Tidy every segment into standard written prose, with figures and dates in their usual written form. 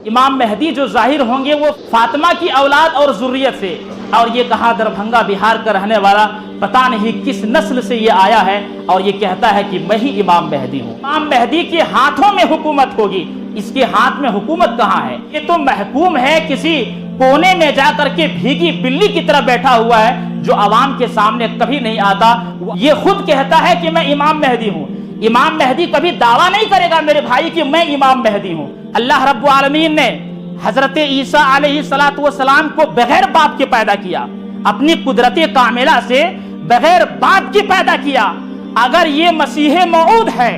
امام مہدی جو ظاہر ہوں گے وہ فاطمہ کی اولاد اور ذریت سے، اور یہ کہا دربھنگا بہار کا رہنے والا پتہ نہیں کس نسل سے یہ آیا ہے، اور یہ کہتا ہے کہ میں ہی امام مہدی ہوں۔ امام مہدی کے ہاتھوں میں حکومت ہوگی، اس کے ہاتھ میں حکومت کہاں ہے؟ یہ تو محکوم ہے کسی کونے میں جا کر کے بھیگی بلی کی طرح بیٹھا ہوا ہے جو عوام کے سامنے کبھی نہیں آتا۔ یہ خود کہتا ہے کہ میں امام مہدی ہوں۔ امام مہدی کبھی دعویٰ نہیں کرے گا میرے بھائی کہ میں امام مہدی ہوں۔ اللہ رب العالمین نے حضرت عیسیٰ علیہ السلام کو بغیر باپ کے پیدا کیا، اپنی قدرت کاملہ سے بغیر باپ کے پیدا کیا۔ اگر یہ مسیح موعود ہے،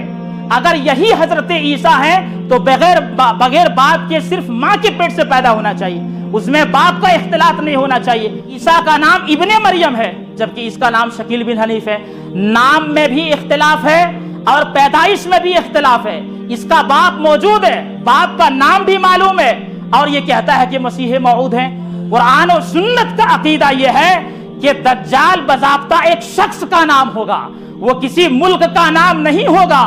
اگر یہی حضرت عیسیٰ ہے تو بغیر باپ کے صرف ماں کے پیٹ سے پیدا ہونا چاہیے، اس میں باپ کا اختلاط نہیں ہونا چاہیے۔ عیسیٰ کا نام ابن مریم ہے جبکہ اس کا نام شکیل بن حنیف ہے۔ نام میں بھی اختلاف ہے اور پیدائش میں بھی اختلاف ہے۔ اس کا باپ موجود ہے، باپ کا نام بھی معلوم ہے، اور یہ کہتا ہے کہ مسیح موعود ہے۔ قرآن و سنت کا عقیدہ یہ ہے کہ دجال باضابطہ ایک شخص کا نام ہوگا، وہ کسی ملک کا نام نہیں ہوگا۔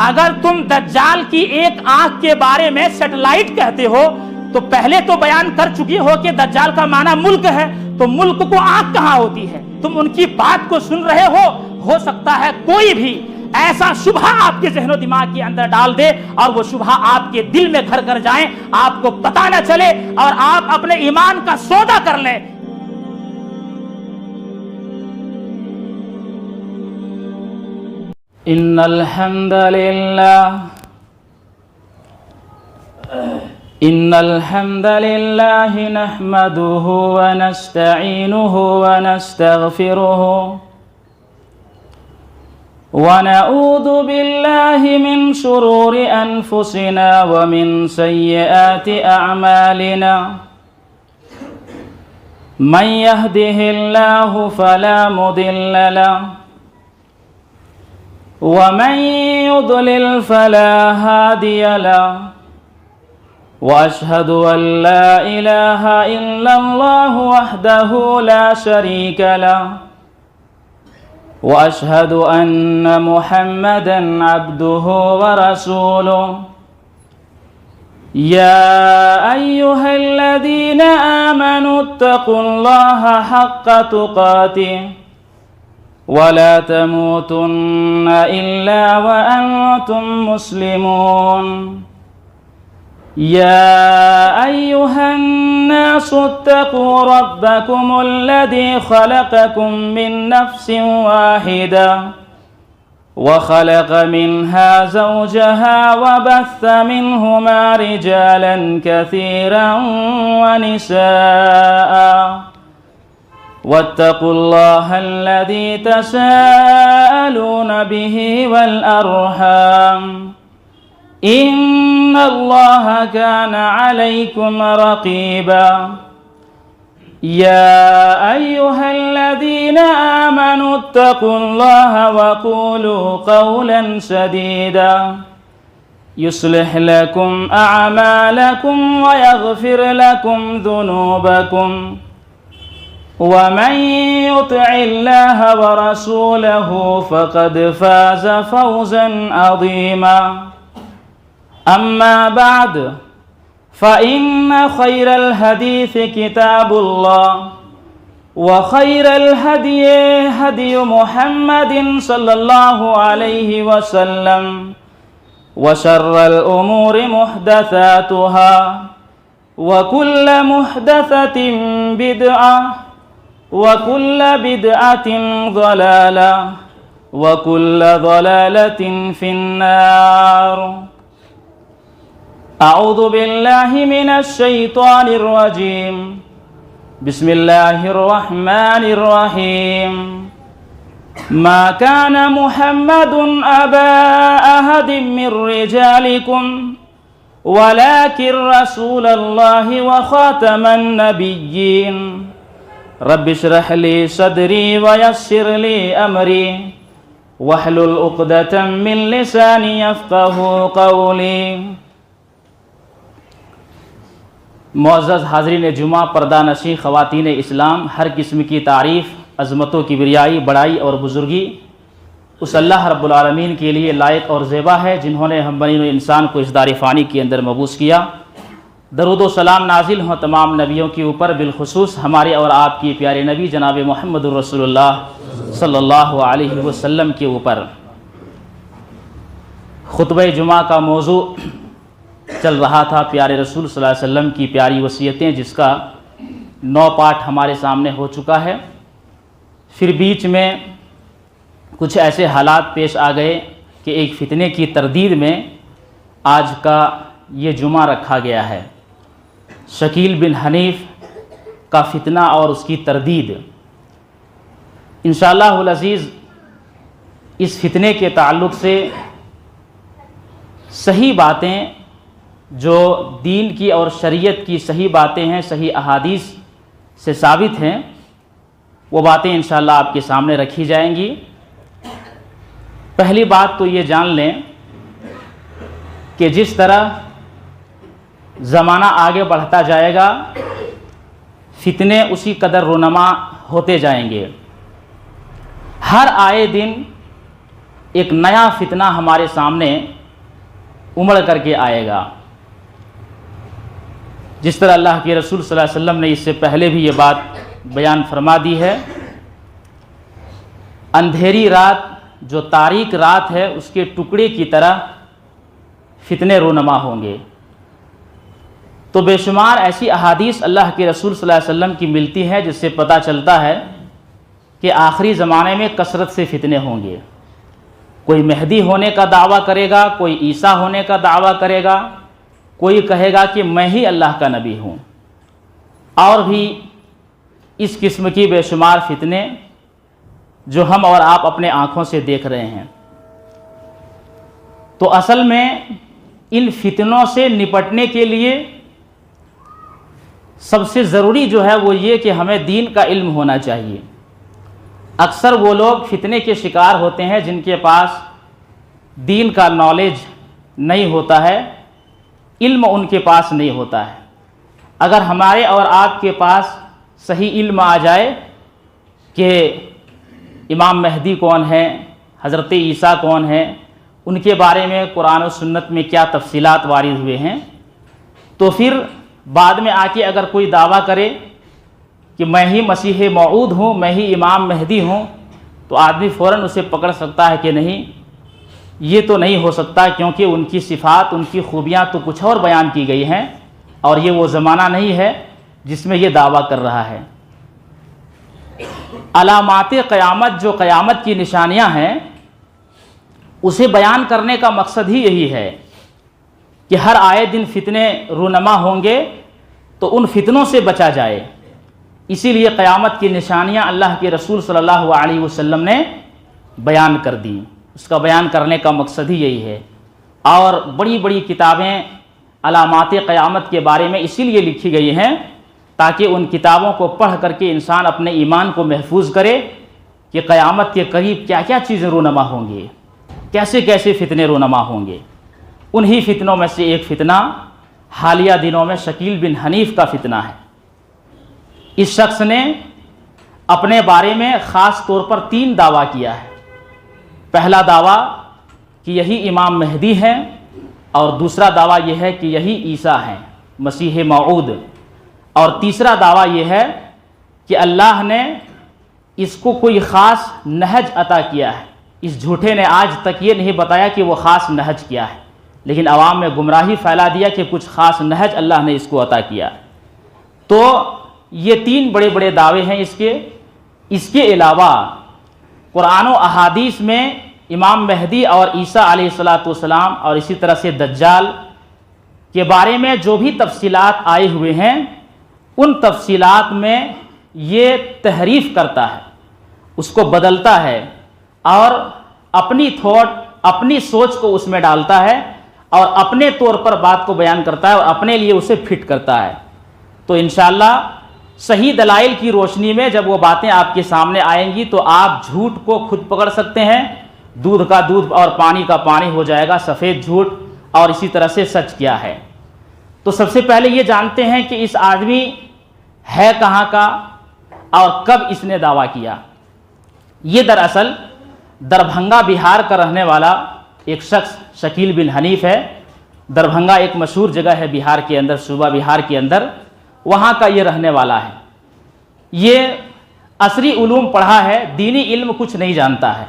اگر تم دجال کی ایک آنکھ کے بارے میں سیٹلائٹ کہتے ہو تو پہلے تو بیان کر چکی ہو کہ دجال کا معنی ملک ہے، تو ملک کو آنکھ کہاں ہوتی ہے؟ تم ان کی بات کو سن رہے ہو سکتا ہے کوئی بھی ایسا شبہ آپ کے ذہن و دماغ کے اندر ڈال دے اور وہ شبہ آپ کے دل میں گھر کر جائیں، آپ کو پتہ نہ چلے اور آپ اپنے ایمان کا سودا کر لیں۔ ان الحمد للہ نحمده ونستعینه ونستغفره ونعوذ باللہ من شرور انفسنا ومن سیئات اعمالنا من يهده اللہ فلا مضل له ومن يضلل فلا هادي له واشهد ان لا اله الا الله وحده لا شريك له واشهد ان محمدا عبده ورسوله يا ايها الذين امنوا اتقوا الله حق تقاته ولا تموتن الا وانتم مسلمون يا أيها الناس اتقوا ربكم الذي خلقكم من نفس واحدة وخلق منها زوجها وبث منهما رجالا كثيرا ونساء واتقوا الله الذي تساءلون به والأرحام إن الله كان عليكم رقيبا يا أيها الذين آمنوا اتقوا الله وقولوا قولا سديدا يصلح لكم أعمالكم ويغفر لكم ذنوبكم ومن يطع الله ورسوله فقد فاز فوزا عظيما أما بعد فإن خير الحديث كتاب الله وخير الهدي هدي محمد صلى الله عليه وسلم وشر الأمور محدثاتها وكل محدثة بدعة وكل بدعة ضلالة وكل ضلالة في النار أعوذ بالله من الشيطان الرجيم بسم الله الرحمن الرحيم ما كان محمد أبا أحد من رجالكم ولكن رسول الله وخاتم النبيين رب اشرح لي صدري ويسر لي أمري واحلل عقدة من لساني يفقهوا قولي۔ معزز حاضرین جمعہ، پردہ نشین خواتین اسلام، ہر قسم کی تعریف، عظمتوں کی بریائی، بڑائی اور بزرگی اس اللہ رب العالمین کے لیے لائق اور زیبا ہے جنہوں نے ہم بنی ہوئے انسان کو اس دار فانی کے اندر مبعوث کیا درود و سلام نازل ہوں تمام نبیوں کے اوپر، بالخصوص ہمارے اور آپ کی پیارے نبی جناب محمد الرسول اللہ صلی اللہ علیہ وسلم کے اوپر۔ خطبہ جمعہ کا موضوع چل رہا تھا پیارے رسول صلی اللہ علیہ وسلم کی پیاری وصیتیں، جس کا 9 پارٹ ہمارے سامنے ہو چکا ہے۔ پھر بیچ میں کچھ ایسے حالات پیش آ گئے کہ ایک فتنے کی تردید میں آج کا یہ جمعہ رکھا گیا ہے، شکیل بن حنیف کا فتنہ اور اس کی تردید۔ انشاءاللہ العزیز اس فتنے کے تعلق سے صحیح باتیں جو دین کی اور شریعت کی صحیح باتیں ہیں، صحیح احادیث سے ثابت ہیں، وہ باتیں انشاءاللہ آپ کے سامنے رکھی جائیں گی۔ پہلی بات تو یہ جان لیں کہ جس طرح زمانہ آگے بڑھتا جائے گا، فتنے اسی قدر رونما ہوتے جائیں گے۔ ہر آئے دن ایک نیا فتنہ ہمارے سامنے امڑ کر کے آئے گا۔ جس طرح اللہ کے رسول صلی اللہ علیہ وسلم نے اس سے پہلے بھی یہ بات بیان فرما دی ہے، اندھیری رات جو تاریک رات ہے اس کے ٹکڑے کی طرح فتنے رونما ہوں گے۔ تو بے شمار ایسی احادیث اللہ کے رسول صلی اللہ علیہ وسلم کی ملتی ہے جس سے پتہ چلتا ہے کہ آخری زمانے میں کثرت سے فتنے ہوں گے۔ کوئی مہدی ہونے کا دعویٰ کرے گا، کوئی عیسیٰ ہونے کا دعویٰ کرے گا، کوئی کہے گا کہ میں ہی اللہ کا نبی ہوں، اور بھی اس قسم کی بے شمار فتنے جو ہم اور آپ اپنے آنکھوں سے دیکھ رہے ہیں۔ تو اصل میں ان فتنوں سے نپٹنے کے لیے سب سے ضروری جو ہے وہ یہ کہ ہمیں دین کا علم ہونا چاہیے۔ اکثر وہ لوگ فتنے کے شکار ہوتے ہیں جن کے پاس دین کا نالج نہیں ہوتا ہے، علم ان کے پاس نہیں ہوتا ہے۔ اگر ہمارے اور آپ کے پاس صحیح علم آ جائے کہ امام مہدی کون ہے، حضرت عیسیٰ کون ہیں، ان کے بارے میں قرآن و سنت میں کیا تفصیلات وارد ہوئے ہیں، تو پھر بعد میں آ کے اگر کوئی دعویٰ کرے کہ میں ہی مسیح موعود ہوں، میں ہی امام مہدی ہوں، تو آدمی فوراً اسے پکڑ سکتا ہے کہ نہیں، یہ تو نہیں ہو سکتا، کیونکہ ان کی صفات، ان کی خوبیاں تو کچھ اور بیان کی گئی ہیں، اور یہ وہ زمانہ نہیں ہے جس میں یہ دعویٰ کر رہا ہے۔ علامات قیامت جو قیامت کی نشانیاں ہیں، اسے بیان کرنے کا مقصد ہی یہی ہے کہ ہر آئے دن فتنے رونما ہوں گے تو ان فتنوں سے بچا جائے۔ اسی لیے قیامت کی نشانیاں اللہ کے رسول صلی اللہ علیہ وسلم نے بیان کر دیں، اس کا بیان کرنے کا مقصد ہی یہی ہے۔ اور بڑی بڑی کتابیں علامات قیامت کے بارے میں اسی لیے لکھی گئی ہیں تاکہ ان کتابوں کو پڑھ کر کے انسان اپنے ایمان کو محفوظ کرے کہ قیامت کے قریب کیا کیا چیزیں رونما ہوں گی، کیسے کیسے فتنے رونما ہوں گے۔ انہی فتنوں میں سے ایک فتنہ حالیہ دنوں میں شکیل بن حنیف کا فتنہ ہے۔ اس شخص نے اپنے بارے میں خاص طور پر 3 دعویٰ کیا ہے۔ پہلا دعویٰ کہ یہی امام مہدی ہیں، اور دوسرا دعویٰ یہ ہے کہ یہی عیسیٰ ہیں، مسیح موعود، اور تیسرا دعویٰ یہ ہے کہ اللہ نے اس کو کوئی خاص نہج عطا کیا ہے۔ اس جھوٹے نے آج تک یہ نہیں بتایا کہ وہ خاص نہج کیا ہے، لیکن عوام میں گمراہی پھیلا دیا کہ کچھ خاص نہج اللہ نے اس کو عطا کیا۔ تو یہ 3 بڑے بڑے دعوے ہیں اس کے علاوہ قرآن و احادیث میں امام مہدی اور عیسیٰ علیہ السلام اور اسی طرح سے دجال کے بارے میں جو بھی تفصیلات آئے ہوئے ہیں، ان تفصیلات میں یہ تحریف کرتا ہے، اس کو بدلتا ہے، اور اپنی تھاٹ، اپنی سوچ کو اس میں ڈالتا ہے، اور اپنے طور پر بات کو بیان کرتا ہے اور اپنے لیے اسے فٹ کرتا ہے۔ تو انشاءاللہ صحیح دلائل کی روشنی میں جب وہ باتیں آپ کے سامنے آئیں گی تو آپ جھوٹ کو خود پکڑ سکتے ہیں، دودھ کا دودھ اور پانی کا پانی ہو جائے گا، سفید جھوٹ اور اسی طرح سے سچ کیا ہے۔ تو سب سے پہلے یہ جانتے ہیں کہ اس آدمی ہے کہاں کا اور کب اس نے دعویٰ کیا۔ یہ دراصل دربھنگا بہار کا رہنے والا ایک شخص شکیل بن حنیف ہے، دربھنگا ایک مشہور جگہ ہے بہار کے اندر، صوبہ بہار کے اندر، وہاں کا یہ رہنے والا ہے۔ یہ عصری علوم پڑھا ہے، دینی علم کچھ نہیں جانتا ہے۔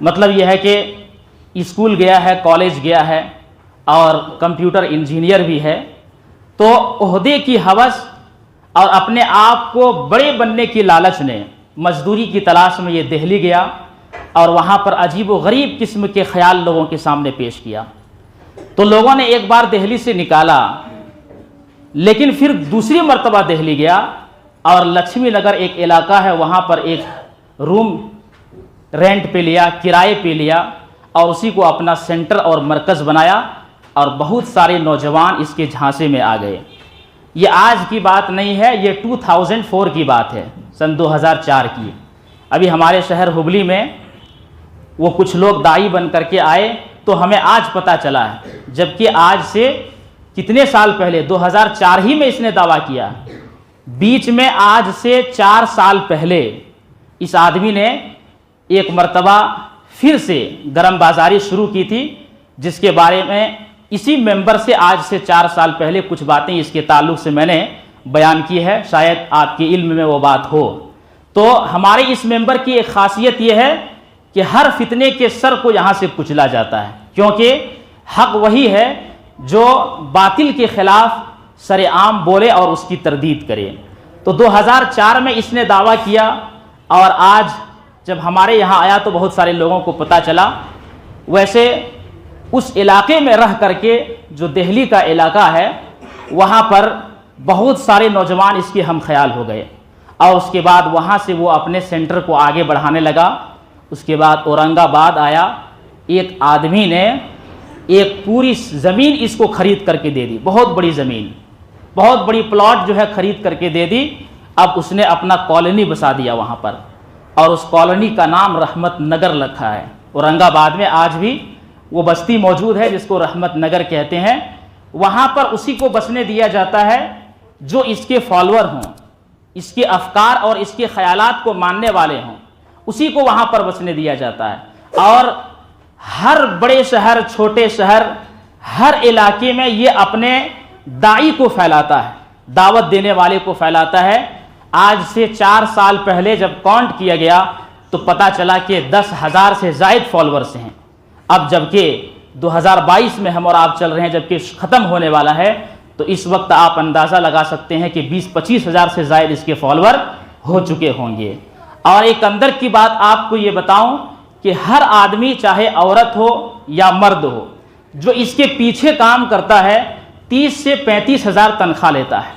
مطلب یہ ہے کہ اسکول گیا ہے، کالج گیا ہے اور کمپیوٹر انجینئر بھی ہے، تو عہدے کی ہوس اور اپنے آپ کو بڑے بننے کی لالچ نے مزدوری کی تلاش میں یہ دہلی گیا اور وہاں پر عجیب و غریب قسم کے خیال لوگوں کے سامنے پیش کیا۔ تو لوگوں نے ایک بار دہلی سے نکالا، لیکن پھر دوسری مرتبہ دہلی گیا اور لکشمی نگر ایک علاقہ ہے، وہاں پر ایک روم رینٹ پہ لیا، کرائے پہ لیا اور اسی کو اپنا سینٹر اور مرکز بنایا، اور بہت سارے نوجوان اس کے جھانسے میں آ گئے۔ یہ آج کی بات نہیں ہے، یہ 2004 کی بات ہے، سن 2004 کی۔ ابھی ہمارے شہر ہبلی میں وہ کچھ لوگ داعی بن کر کے آئے تو ہمیں آج پتہ چلا ہے، جبکہ آج سے کتنے سال پہلے 2004 ہی میں اس نے دعویٰ کیا۔ بیچ میں آج سے 4 سال پہلے اس آدمی نے ایک مرتبہ پھر سے گرم بازاری شروع کی تھی، جس کے بارے میں اسی ممبر سے آج سے 4 سال پہلے کچھ باتیں اس کے تعلق سے میں نے بیان کی ہے، شاید آپ کے علم میں وہ بات ہو۔ تو ہمارے اس ممبر کی ایک خاصیت یہ ہے کہ ہر فتنے کے سر کو یہاں سے کچلا جاتا ہے، کیونکہ حق وہی ہے جو باطل کے خلاف سر عام بولے اور اس کی تردید کرے۔ تو 2004 میں اس نے دعویٰ کیا، اور آج جب ہمارے یہاں آیا تو بہت سارے لوگوں کو پتہ چلا۔ ویسے اس علاقے میں رہ کر کے جو دہلی کا علاقہ ہے، وہاں پر بہت سارے نوجوان اس کے ہم خیال ہو گئے، اور اس کے بعد وہاں سے وہ اپنے سینٹر کو آگے بڑھانے لگا۔ اس کے بعد اورنگ آباد آیا، ایک آدمی نے ایک پوری زمین اس کو خرید کر کے دے دی، بہت بڑی زمین، بہت بڑی پلاٹ جو ہے خرید کر کے دے دی۔ اب اس نے اپنا کالونی بسا دیا وہاں پر، اور اس کالونی کا نام رحمت نگر رکھا ہے۔ اورنگ آباد میں آج بھی وہ بستی موجود ہے جس کو رحمت نگر کہتے ہیں، وہاں پر اسی کو بسنے دیا جاتا ہے جو اس کے فالوور ہوں، اس کے افکار اور اس کے خیالات کو ماننے والے ہوں، اسی کو وہاں پر بسنے دیا جاتا ہے۔ اور ہر بڑے شہر، چھوٹے شہر، ہر علاقے میں یہ اپنے داعی کو پھیلاتا ہے، دعوت دینے والے کو پھیلاتا ہے۔ آج سے 4 سال پہلے جب کاؤنٹ کیا گیا تو پتا چلا کہ 10,000 سے زائد فالوورز ہیں۔ اب جبکہ 2022 میں ہم اور آپ چل رہے ہیں، جبکہ ختم ہونے والا ہے، تو اس وقت آپ اندازہ لگا سکتے ہیں کہ 20-25 ہزار سے زائد اس کے فالوور ہو چکے ہوں گے۔ اور ایک اندر کی بات آپ کو یہ بتاؤں کہ ہر آدمی، چاہے عورت ہو یا مرد ہو، جو اس کے پیچھے کام کرتا ہے 30 سے 35 ہزار تنخواہ لیتا ہے،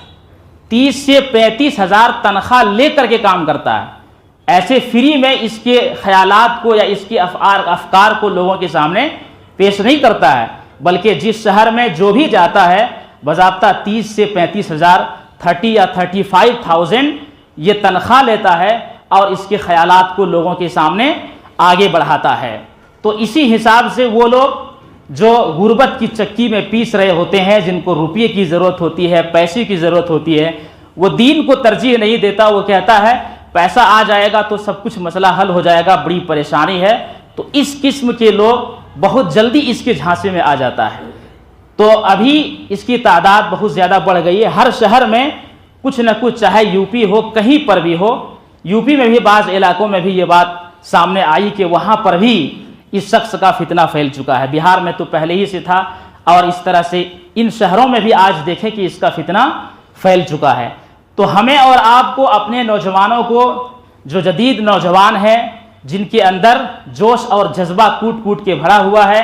30 سے 35 ہزار تنخواہ لے کر کے کام کرتا ہے۔ ایسے فری میں اس کے خیالات کو یا اس کے افکار کو لوگوں کے سامنے پیش نہیں کرتا ہے، بلکہ جس شہر میں جو بھی جاتا ہے باضابطہ 30 سے 35 ہزار 30 یا 35,000 یہ تنخواہ لیتا ہے، اور اس کے خیالات کو لوگوں کے سامنے آگے بڑھاتا ہے۔ تو اسی حساب سے وہ لوگ جو غربت کی چکی میں پیس رہے ہوتے ہیں، جن کو روپیے کی ضرورت ہوتی ہے، پیسے کی ضرورت ہوتی ہے، وہ دین کو ترجیح نہیں دیتا۔ وہ کہتا ہے پیسہ آ جائے گا تو سب کچھ مسئلہ حل ہو جائے گا، بڑی پریشانی ہے۔ تو اس قسم کے لوگ بہت جلدی اس کے جھانسے میں آ جاتا ہے۔ تو ابھی اس کی تعداد بہت زیادہ بڑھ گئی ہے، ہر شہر میں کچھ نہ کچھ، چاہے یوپی ہو، کہیں پر بھی ہو۔ یوپی میں بھی بعض علاقوں میں بھی یہ بات سامنے آئی کہ وہاں پر بھی اس شخص کا فتنہ پھیل چکا ہے۔ بہار میں تو پہلے ہی سے تھا، اور اس طرح سے ان شہروں میں بھی آج دیکھیں کہ اس کا فتنہ پھیل چکا ہے۔ تو ہمیں اور آپ کو، اپنے نوجوانوں کو، جو جدید نوجوان ہیں، جن کے اندر جوش اور جذبہ کوٹ کوٹ کے بھرا ہوا ہے،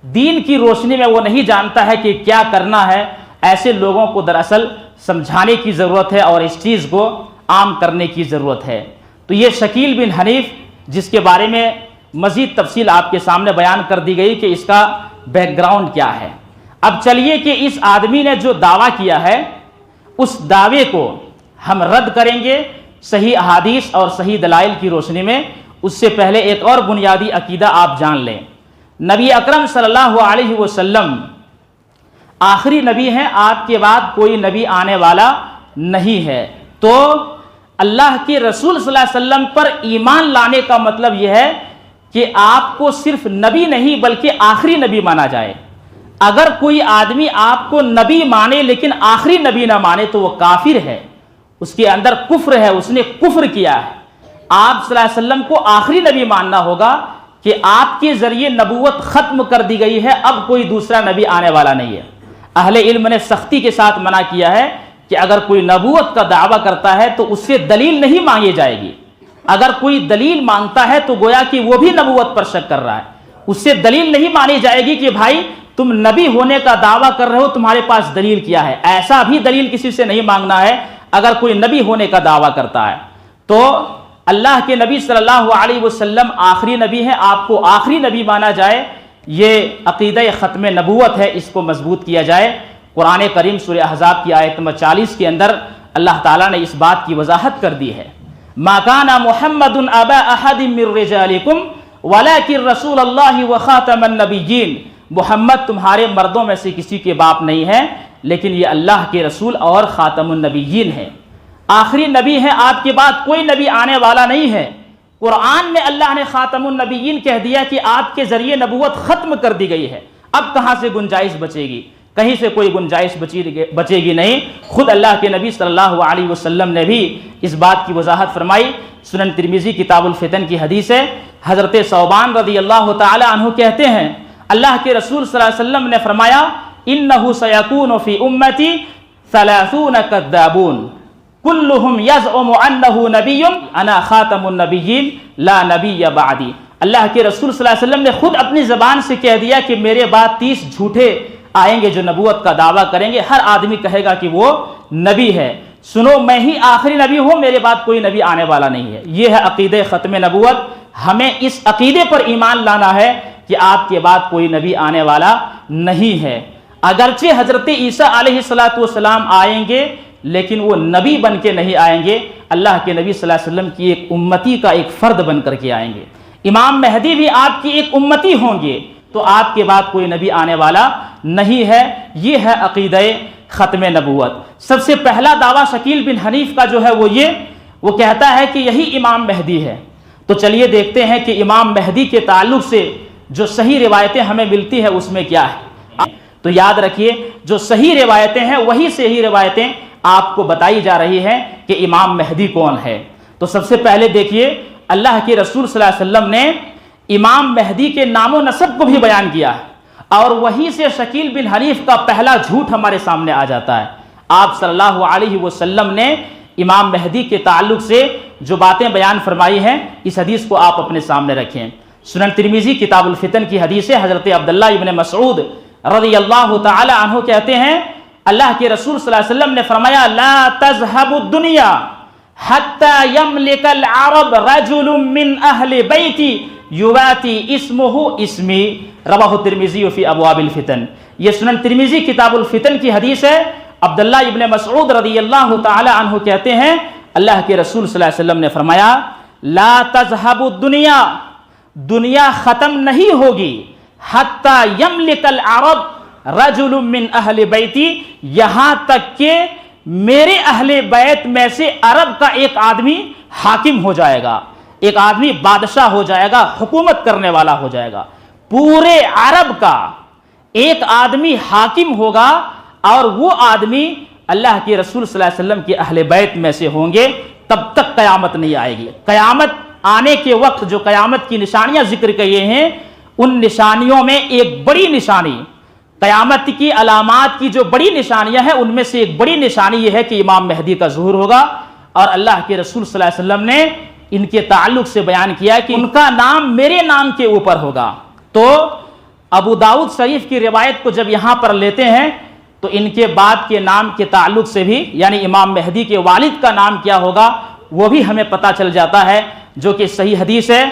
دین کی روشنی میں وہ نہیں جانتا ہے کہ کیا کرنا ہے، ایسے لوگوں کو دراصل سمجھانے کی ضرورت ہے اور اس چیز کو عام کرنے کی ضرورت ہے۔ تو یہ شکیل بن حنیف، جس کے بارے میں مزید تفصیل آپ کے سامنے بیان کر دی گئی کہ اس کا بیک گراؤنڈ کیا ہے۔ اب چلیے کہ اس آدمی نے جو دعویٰ کیا ہے، اس دعوے کو ہم رد کریں گے صحیح احادیث اور صحیح دلائل کی روشنی میں۔ اس سے پہلے ایک اور بنیادی عقیدہ آپ جان لیں، نبی اکرم صلی اللہ علیہ وسلم آخری نبی ہیں، آپ کے بعد کوئی نبی آنے والا نہیں ہے۔ تو اللہ کے رسول صلی اللہ علیہ وسلم پر ایمان لانے کا مطلب یہ ہے کہ آپ کو صرف نبی نہیں بلکہ آخری نبی مانا جائے۔ اگر کوئی آدمی آپ کو نبی مانے لیکن آخری نبی نہ مانے تو وہ کافر ہے، اس کے اندر کفر ہے، اس نے کفر کیا ہے۔ آپ صلی اللہ علیہ وسلم کو آخری نبی ماننا ہوگا کہ آپ کے ذریعے نبوت ختم کر دی گئی ہے، اب کوئی دوسرا نبی آنے والا نہیں ہے۔ اہل علم نے سختی کے ساتھ منع کیا ہے کہ اگر کوئی نبوت کا دعویٰ کرتا ہے تو اس سے دلیل نہیں مانگی جائے گی۔ اگر کوئی دلیل مانگتا ہے تو گویا کہ وہ بھی نبوت پر شک کر رہا ہے، اس سے دلیل نہیں مانی جائے گی کہ بھائی تم نبی ہونے کا دعویٰ کر رہے ہو، تمہارے پاس دلیل کیا ہے۔ ایسا بھی دلیل کسی سے نہیں مانگنا ہے اگر کوئی نبی ہونے کا دعویٰ کرتا ہے۔ تو اللہ کے نبی صلی اللہ علیہ وسلم آخری نبی ہیں، آپ کو آخری نبی مانا جائے، یہ عقیدہ ختم نبوت ہے، اس کو مضبوط کیا جائے۔ قرآن کریم سورہ احزاب کی آیت نمبر 40 کے اندر اللہ تعالیٰ نے اس بات کی وضاحت کر دی ہے، ما کان محمد ابا احد من رجالکم ولکن رسول اللہ وخاتم النبیین، محمد تمہارے مردوں میں سے کسی کے باپ نہیں ہے لیکن یہ اللہ کے رسول اور خاتم النبیین ہے، آخری نبی ہے، آپ کے بعد کوئی نبی آنے والا نہیں ہے۔ قرآن میں اللہ نے خاتم النبیین کہہ دیا کہ آپ کے ذریعے نبوت ختم کر دی گئی ہے، اب کہاں سے گنجائش بچے گی؟ کہیں سے کوئی گنجائش بچے گی نہیں۔ خود اللہ کے نبی صلی اللہ علیہ وسلم نے بھی اس بات کی وضاحت فرمائی۔ سنن ترمذی کتاب الفتن کی حدیث ہے، حضرت ثوبان رضی اللہ تعالی عنہ کہتے ہیں اللہ کے رسول صلی اللہ علیہ وسلم نے فرمایا انہ سیکون فی امتی 30 کذابون کلہم یزعم انہ نبی انا خاتم النبیین لا نبی بعدی۔ اللہ کے رسول صلی اللہ علیہ وسلم نے خود اپنی زبان سے کہہ دیا کہ میرے بعد 30 جھوٹے آئیں گے جو نبوت کا دعویٰ کریں گے، ہر آدمی کہے گا کہ وہ نبی ہے، سنو میں ہی آخری نبی ہوں، میرے بعد کوئی نبی آنے والا نہیں ہے۔ یہ ہے عقیدہ ختم نبوت۔ ہمیں اس عقیدے پر ایمان لانا ہے کہ آپ کے بعد کوئی نبی آنے والا نہیں ہے۔ اگرچہ حضرت عیسیٰ علیہ السلام آئیں گے لیکن وہ نبی بن کے نہیں آئیں گے، اللہ کے نبی صلی اللہ علیہ وسلم کی ایک امتی کا ایک فرد بن کر کے آئیں گے۔ امام مہدی بھی آپ کی ایک امتی ہوں گے، تو آپ کے بعد کوئی نبی آنے والا نہیں ہے۔ یہ ہے عقیدہ ختم نبوت۔ سب سے پہلا دعویٰ شکیل بن حنیف کا جو ہے وہ کہتا ہے کہ یہی امام مہدی ہے۔ تو چلیے دیکھتے ہیں کہ امام مہدی کے تعلق سے جو صحیح روایتیں ہمیں ملتی ہیں اس میں کیا ہے۔ تو یاد رکھیے جو صحیح روایتیں ہیں وہی صحیح روایتیں آپ کو بتائی جا رہی ہیں کہ امام مہدی کون ہے۔ تو سب سے پہلے دیکھیے اللہ کے رسول صلی اللہ علیہ وسلم نے امام مہدی کے نام و نسب کو بھی بیان کیا ہے، اور وہی سے شکیل بن حنیف کا پہلا جھوٹ ہمارے سامنے آ جاتا ہے۔ آپ صلی اللہ علیہ وسلم نے امام مہدی کے تعلق سے جو باتیں بیان فرمائی ہیں اس حدیث کو آپ اپنے سامنے رکھیں۔ سنن ترمذی کتاب الفتن کی حدیث ہے، حضرت عبداللہ ابن مسعود رضی اللہ تعالی عنہ کہتے ہیں اللہ کے رسول صلی اللہ علیہ وسلم نے فرمایا لا تذهب الدنيا حتى يملك العرب رجل من اهل بيتي یواتی اسمہ اسمی، رواہ ترمذی فی ابواب الفتن۔ یہ سنن ترمذی کتاب الفتن کی حدیث ہے۔ عبداللہ ابن مسعود رضی اللہ تعالی عنہ کہتے ہیں اللہ کے رسول صلی اللہ علیہ وسلم نے فرمایا لا تذهب الدنیا، دنیا ختم نہیں ہوگی، حتی یملک العرب رجل من اہل بیتی، یہاں تک کہ میرے اہل بیت میں سے عرب کا ایک آدمی حاکم ہو جائے گا، ایک آدمی بادشاہ ہو جائے گا، حکومت کرنے والا ہو جائے گا، پورے عرب کا ایک آدمی حاکم ہوگا، اور وہ آدمی اللہ کے رسول صلی اللہ علیہ وسلم کے اہل بیت میں سے ہوں گے، تب تک قیامت نہیں آئے گی۔ قیامت آنے کے وقت جو قیامت کی نشانیاں ذکر کیے ہیں ان نشانیوں میں ایک بڑی نشانی، قیامت کی علامات کی جو بڑی نشانیاں ہیں ان میں سے ایک بڑی نشانی یہ ہے کہ امام مہدی کا ظہور ہوگا، اور اللہ کے رسول صلی اللہ علیہ وسلم نے ان کے تعلق سے بیان کیا کہ ان کا نام میرے نام کے اوپر ہوگا۔ تو ابو داؤد شریف کی روایت کو جب یہاں پر لیتے ہیں تو ان کے بعد کے نام کے تعلق سے بھی، یعنی امام مہدی کے والد کا نام کیا ہوگا وہ بھی ہمیں پتہ چل جاتا ہے، جو کہ صحیح حدیث ہے۔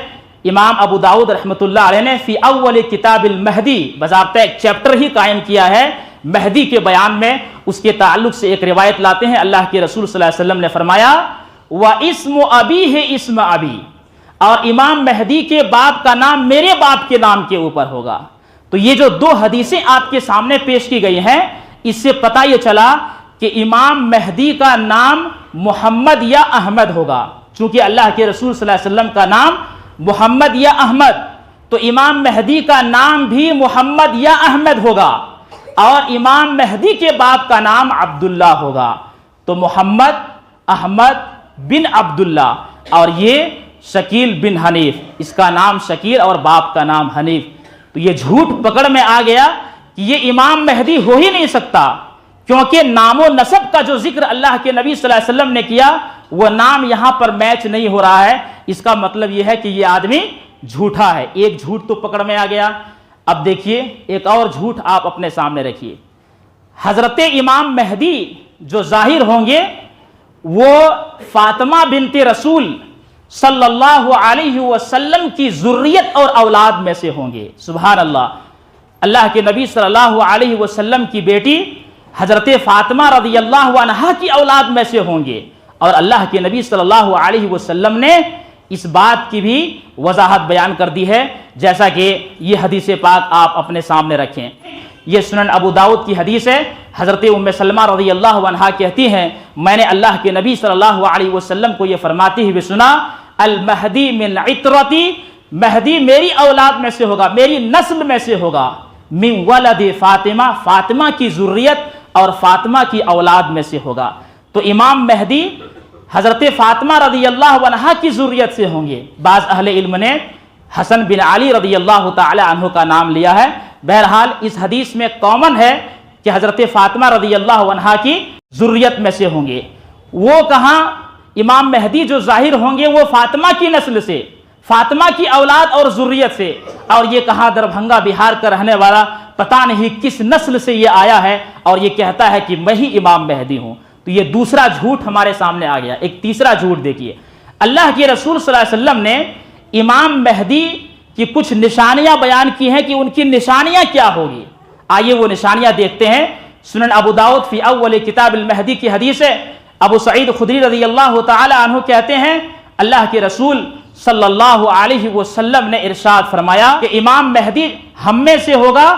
امام ابو داؤد رحمۃ اللہ علیہ نے فی اول کتاب المہدی باضابطہ ایک چیپٹر ہی قائم کیا ہے مہدی کے بیان میں، اس کے تعلق سے ایک روایت لاتے ہیں اللہ کے رسول صلی اللہ علیہ وسلم نے فرمایا وَاسْمُ أَبِيهِ اسم ابی، اور امام مہدی کے باپ کا نام میرے باپ کے نام کے اوپر ہوگا۔ تو یہ جو دو حدیثیں آپ کے سامنے پیش کی گئی ہیں اس سے پتہ یہ چلا کہ امام مہدی کا نام محمد یا احمد ہوگا، چونکہ اللہ کے رسول صلی اللہ علیہ وسلم کا نام محمد یا احمد، تو امام مہدی کا نام بھی محمد یا احمد ہوگا۔ اور امام مہدی کے باپ کا نام عبداللہ ہوگا. تو محمد احمد بن عبداللہ اور یہ شکیل بن حنیف، اس کا نام شکیل اور باپ کا نام حنیف. تو یہ جھوٹ پکڑ میں آ گیا کہ یہ امام مہدی ہو ہی نہیں سکتا، کیونکہ نام و نسب کا جو ذکر اللہ کے نبی صلی اللہ علیہ وسلم نے کیا وہ نام یہاں پر میچ نہیں ہو رہا ہے. اس کا مطلب یہ ہے کہ یہ آدمی جھوٹا ہے. ایک جھوٹ تو پکڑ میں آ گیا. اب دیکھیے ایک اور جھوٹ آپ اپنے سامنے رکھیے. حضرت امام مہدی جو ظاہر ہوں گے وہ فاطمہ بنت رسول صلی اللہ علیہ وسلم کی ذریت اور اولاد میں سے ہوں گے. سبحان اللہ. اللہ کے نبی صلی اللہ علیہ وسلم کی بیٹی حضرت فاطمہ رضی اللہ عنہا کی اولاد میں سے ہوں گے. اور اللہ کے نبی صلی اللہ علیہ وسلم نے اس بات کی بھی وضاحت بیان کر دی ہے، جیسا کہ یہ حدیث پاک آپ اپنے سامنے رکھیں. یہ سنن ابو داؤد کی حدیث ہے. حضرت ام سلمہ رضی اللہ عنہا کہتی ہیں میں نے اللہ کے نبی صلی اللہ علیہ وسلم کو یہ فرماتے ہوئے سنا، المہدی من عطرتی، مہدی میری اولاد میں سے ہوگا، میری نسل میں سے ہوگا، من ولد فاطمہ، فاطمہ کی ذریت اور فاطمہ کی اولاد میں سے ہوگا. تو امام مہدی حضرت فاطمہ رضی اللہ عنہا کی ذریت سے ہوں گے. بعض اہل علم نے حسن بن علی رضی اللہ تعالی عنہ کا نام لیا ہے. بہرحال اس حدیث میں کامن ہے کہ حضرت فاطمہ رضی اللہ عنہا کی ذریت میں سے ہوں گے. وہ کہاں امام مہدی جو ظاہر ہوں گے وہ فاطمہ کی نسل سے، فاطمہ کی اولاد اور ذریت سے. اور یہ کہاں دربھنگا بہار کا رہنے والا پتہ نہیں کس نسل سے یہ آیا ہے اور یہ کہتا ہے کہ میں ہی امام مہدی ہوں. تو یہ دوسرا جھوٹ ہمارے سامنے آ گیا. ایک تیسرا جھوٹ دیکھیے. اللہ کے رسول صلی اللہ علیہ وسلم نے امام مہدی کی کچھ نشانیاں بیان کی ہیں کہ ان کی نشانیاں کیا ہوگی. آئیے وہ نشانیاں دیکھتے ہیں. سنن ابو داؤد فی اول کتاب المہدی کی حدیث ہے. ابو سعید خدری رضی اللہ تعالی عنہ کہتے ہیں اللہ کے رسول صلی اللہ علیہ وسلم نے ارشاد فرمایا کہ امام مہدی ہم میں سے ہوگا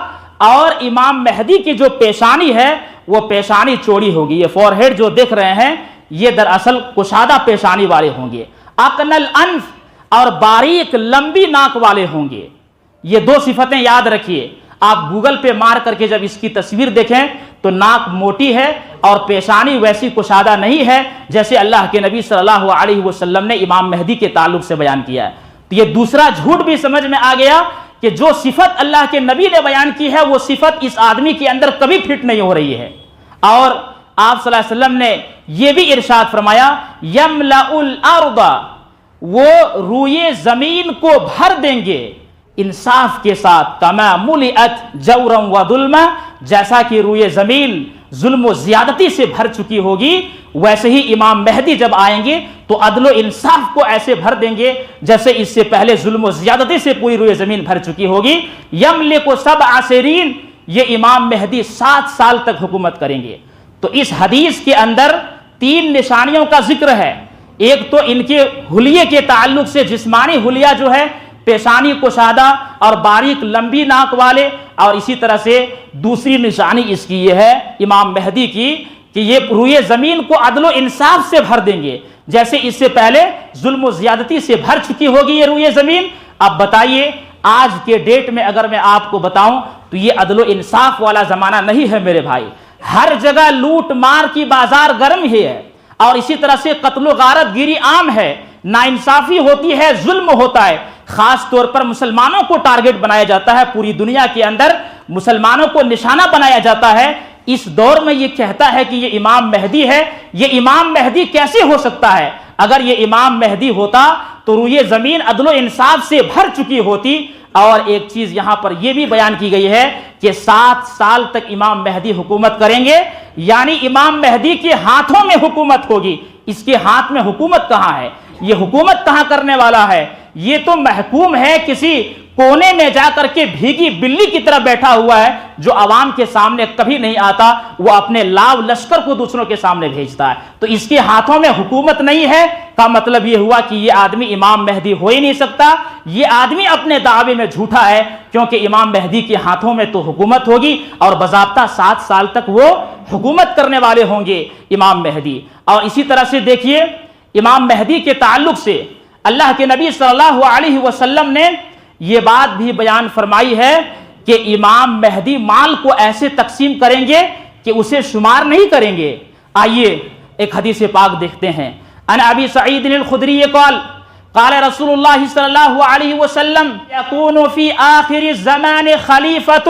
اور امام مہدی کی جو پیشانی ہے وہ پیشانی چوڑی ہوگی. یہ فور ہیڈ جو دیکھ رہے ہیں یہ دراصل کشادہ پیشانی والے ہوں گے. اقنل انف اور باریک لمبی ناک والے ہوں گے. یہ دو صفتیں یاد رکھیے. آپ گوگل پہ مار کر کے جب اس کی تصویر دیکھیں تو ناک موٹی ہے اور پیشانی ویسی کشادہ نہیں ہے جیسے اللہ کے نبی صلی اللہ علیہ وسلم نے امام مہدی کے تعلق سے بیان کیا ہے. تو یہ دوسرا جھوٹ بھی سمجھ میں آ گیا کہ جو صفت اللہ کے نبی نے بیان کی ہے وہ صفت اس آدمی کے اندر کبھی فٹ نہیں ہو رہی ہے. اور آپ صلی اللہ علیہ وسلم نے یہ بھی ارشاد فرمایا یملأ الارض، وہ روئے زمین کو بھر دیں گے انصاف کے ساتھ، کما ملئت جورا و ظلما، جیسا کہ روئے زمین ظلم و زیادتی سے بھر چکی ہوگی ویسے ہی امام مہدی جب آئیں گے تو عدل و انصاف کو ایسے بھر دیں گے جیسے اس سے پہلے ظلم و زیادتی سے پوری روئے زمین بھر چکی ہوگی. یملک 7 سنین، یہ امام مہدی 7 سال تک حکومت کریں گے. تو اس حدیث کے اندر 3 نشانیوں کا ذکر ہے. ایک تو ان کے حلیے کے تعلق سے جسمانی حلیہ جو ہے پیشانی کشادہ اور باریک لمبی ناک والے، اور اسی طرح سے دوسری نشانی اس کی یہ ہے امام مہدی کی کہ یہ روئے زمین کو عدل و انصاف سے بھر دیں گے جیسے اس سے پہلے ظلم و زیادتی سے بھر چکی ہوگی یہ روئے زمین. اب بتائیے آج کے ڈیٹ میں اگر میں آپ کو بتاؤں تو یہ عدل و انصاف والا زمانہ نہیں ہے میرے بھائی. ہر جگہ لوٹ مار کی بازار گرم ہی ہے اور اسی طرح سے قتل و غارت گیری عام ہے، ناانصافی ہوتی ہے، ظلم ہوتا ہے. خاص طور پر مسلمانوں کو ٹارگٹ بنایا جاتا ہے، پوری دنیا کے اندر مسلمانوں کو نشانہ بنایا جاتا ہے. اس دور میں یہ کہتا ہے کہ یہ امام مہدی ہے. یہ امام مہدی کیسے ہو سکتا ہے؟ اگر یہ امام مہدی ہوتا تو روئے زمین عدل و انصاف سے بھر چکی ہوتی. اور ایک چیز یہاں پر یہ بھی بیان کی گئی ہے کہ 7 سال تک امام مہدی حکومت کریں گے، یعنی امام مہدی کے ہاتھوں میں حکومت ہوگی. اس کے ہاتھ میں حکومت کہاں ہے؟ یہ حکومت کہاں کرنے والا ہے؟ یہ تو محکوم ہے کسی کونے میں جا کر کے بھیگی بلی کی طرح بیٹھا ہوا ہے جو عوام کے سامنے کبھی نہیں آتا، وہ اپنے لاو لشکر کو دوسروں کے سامنے بھیجتا ہے. تو اس کے ہاتھوں میں حکومت نہیں ہے کا مطلب یہ ہوا کہ یہ آدمی امام مہدی ہو ہی نہیں سکتا. یہ آدمی اپنے دعوے میں جھوٹا ہے کیونکہ امام مہدی کے ہاتھوں میں تو حکومت ہوگی اور باضابطہ 7 سال تک وہ حکومت کرنے والے ہوں گے امام مہدی. اور اسی طرح سے دیکھیے امام مہدی کے تعلق سے اللہ کے نبی صلی اللہ علیہ وسلم نے یہ بات بھی بیان فرمائی ہے کہ امام مہدی مال کو ایسے تقسیم کریں گے کہ اسے شمار نہیں کریں گے۔ آئیے ایک حدیث پاک دیکھتے ہیں۔ ان ابی سعید الخدری قال قال رسول اللہ صلی اللہ علیہ وسلم یکون فی آخر الزمان خلیفۃ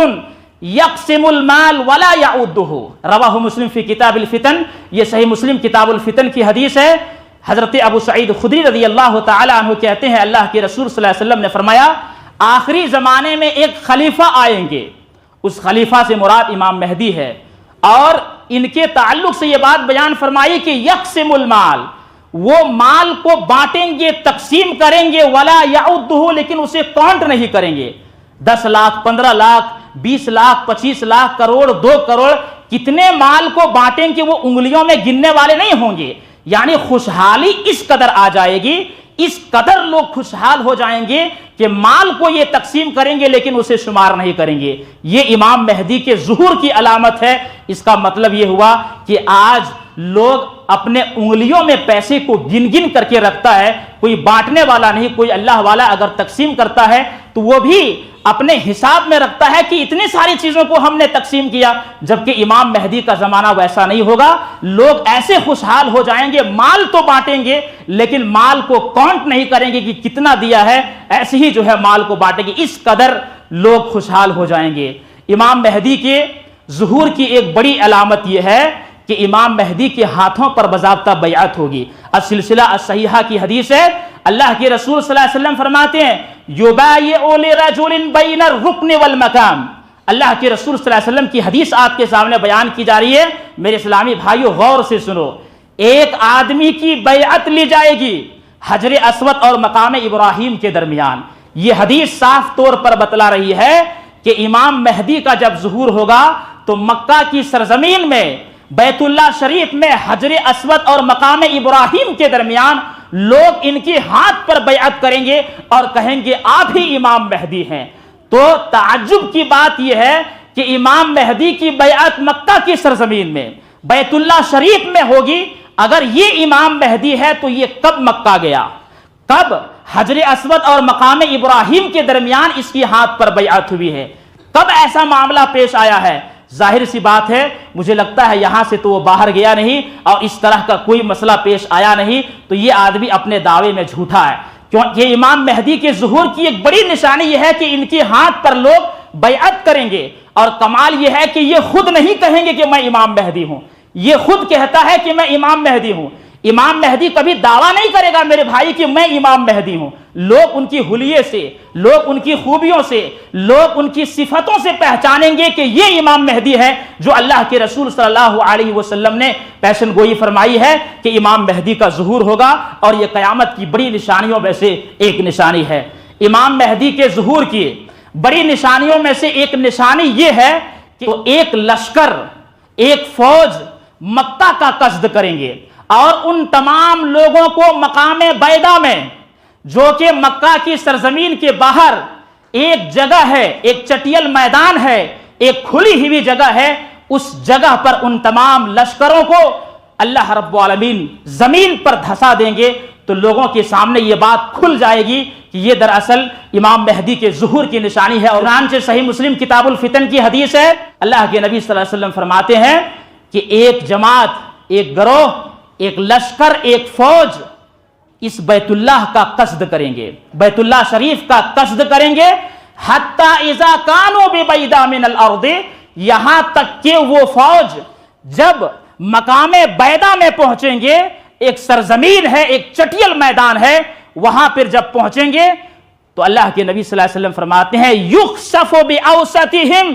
یقسم المال ولا یعدہ، رواہ مسلم فی کتاب الفتن، یہ صحیح مسلم کتاب الفتن کی حدیث ہے۔ حضرت ابو سعید خدری رضی اللہ تعالی عنہ کہتے ہیں اللہ کے رسول صلی اللہ علیہ وسلم نے فرمایا آخری زمانے میں ایک خلیفہ آئیں گے، اس خلیفہ سے مراد امام مہدی ہے، اور ان کے تعلق سے یہ بات بیان فرمائی کہ یقسم المال، وہ مال کو بانٹیں گے، تقسیم کریں گے، ولا یعدہ، لیکن اسے کاؤنٹ نہیں کریں گے۔ 10 لاکھ 15 لاکھ 20 لاکھ 25 لاکھ کروڑ 2 کروڑ کتنے مال کو بانٹیں کہ وہ انگلیوں میں گننے والے نہیں ہوں گے۔ یعنی خوشحالی اس قدر آ جائے گی، اس قدر لوگ خوشحال ہو جائیں گے کہ مال کو یہ تقسیم کریں گے لیکن اسے شمار نہیں کریں گے۔ یہ امام مہدی کے ظہور کی علامت ہے۔ اس کا مطلب یہ ہوا کہ آج لوگ اپنے انگلیوں میں پیسے کو گن گن کر کے رکھتا ہے، کوئی بانٹنے والا نہیں، کوئی اللہ والا اگر تقسیم کرتا ہے تو وہ بھی اپنے حساب میں رکھتا ہے کہ اتنی ساری چیزوں کو ہم نے تقسیم کیا، جبکہ امام مہدی کا زمانہ ویسا نہیں ہوگا۔ لوگ ایسے خوشحال ہو جائیں گے، مال تو بانٹیں گے لیکن مال کو کاؤنٹ نہیں کریں گے کہ کتنا دیا ہے، ایسے ہی جو ہے مال کو بانٹیں گے، اس قدر لوگ خوشحال ہو جائیں گے۔ امام مہدی کے ظہور کی ایک بڑی علامت یہ ہے کہ امام مہدی کے ہاتھوں پر باضابطہ بیعت ہوگی۔ السلسلہ الصحیحہ کی حدیث ہے، اللہ کے رسول صلی اللہ علیہ وسلم فرماتے ہیں یبایع لرجل بین الرکن والمقام، اللہ کے رسول صلی اللہ علیہ وسلم کی حدیث آپ کے سامنے بیان کی جا رہی ہے۔ میرے اسلامی بھائیو غور سے سنو، ایک آدمی کی بیعت لی جائے گی حجر اسود اور مقام ابراہیم کے درمیان۔ یہ حدیث صاف طور پر بتلا رہی ہے کہ امام مہدی کا جب ظہور ہوگا تو مکہ کی سرزمین میں بیت اللہ شریف میں حجر اسود اور مقام ابراہیم کے درمیان لوگ ان کے ہاتھ پر بیعت کریں گے اور کہیں گے آپ ہی امام مہدی ہیں۔ تو تعجب کی بات یہ ہے کہ امام مہدی کی بیعت مکہ کی سرزمین میں بیت اللہ شریف میں ہوگی۔ اگر یہ امام مہدی ہے تو یہ کب مکہ گیا، کب حجر اسود اور مقام ابراہیم کے درمیان اس کی ہاتھ پر بیعت ہوئی ہے، کب ایسا معاملہ پیش آیا ہے؟ ظاہر سی بات ہے، مجھے لگتا ہے یہاں سے تو وہ باہر گیا نہیں اور اس طرح کا کوئی مسئلہ پیش آیا نہیں، تو یہ آدمی اپنے دعوے میں جھوٹا ہے۔ کیونکہ امام مہدی کے ظہور کی ایک بڑی نشانی یہ ہے کہ ان کے ہاتھ پر لوگ بیعت کریں گے، اور کمال یہ ہے کہ یہ خود نہیں کہیں گے کہ میں امام مہدی ہوں، یہ خود کہتا ہے کہ میں امام مہدی ہوں۔ امام مہدی کبھی دعویٰ نہیں کرے گا میرے بھائی کہ میں امام مہدی ہوں۔ لوگ ان کی حلیے سے، لوگ ان کی خوبیوں سے، لوگ ان کی صفتوں سے پہچانیں گے کہ یہ امام مہدی ہے جو اللہ کے رسول صلی اللہ علیہ وسلم نے پیشن گوئی فرمائی ہے کہ امام مہدی کا ظہور ہوگا، اور یہ قیامت کی بڑی نشانیوں میں سے ایک نشانی ہے۔ امام مہدی کے ظہور کی بڑی نشانیوں میں سے ایک نشانی یہ ہے کہ وہ ایک لشکر، ایک فوج مکہ کا قصد کریں گے، اور ان تمام لوگوں کو مقام بیضا میں، جو کہ مکہ کی سرزمین کے باہر ایک جگہ ہے، ایک چٹیل میدان ہے، ایک کھلی ہوئی جگہ ہے، اس جگہ پر ان تمام لشکروں کو اللہ رب العالمین زمین پر دھسا دیں گے۔ تو لوگوں کے سامنے یہ بات کھل جائے گی کہ یہ دراصل امام مہدی کے ظہور کی نشانی ہے۔ اور چنانچہ صحیح مسلم کتاب الفتن کی حدیث ہے، اللہ کے نبی صلی اللہ علیہ وسلم فرماتے ہیں کہ ایک جماعت، ایک گروہ، ایک لشکر، ایک فوج اس بیت اللہ کا قصد کریں گے، بیت اللہ شریف کا قصد کریں گے، حتی اذا کانوا ببیضا من الارض، یہاں تک کہ وہ فوج جب مقام بیضا میں پہنچیں گے، ایک سرزمین ہے، ایک چٹیل میدان ہے، وہاں پھر جب پہنچیں گے تو اللہ کے نبی صلی اللہ علیہ وسلم فرماتے ہیں یخسف باوسطہم،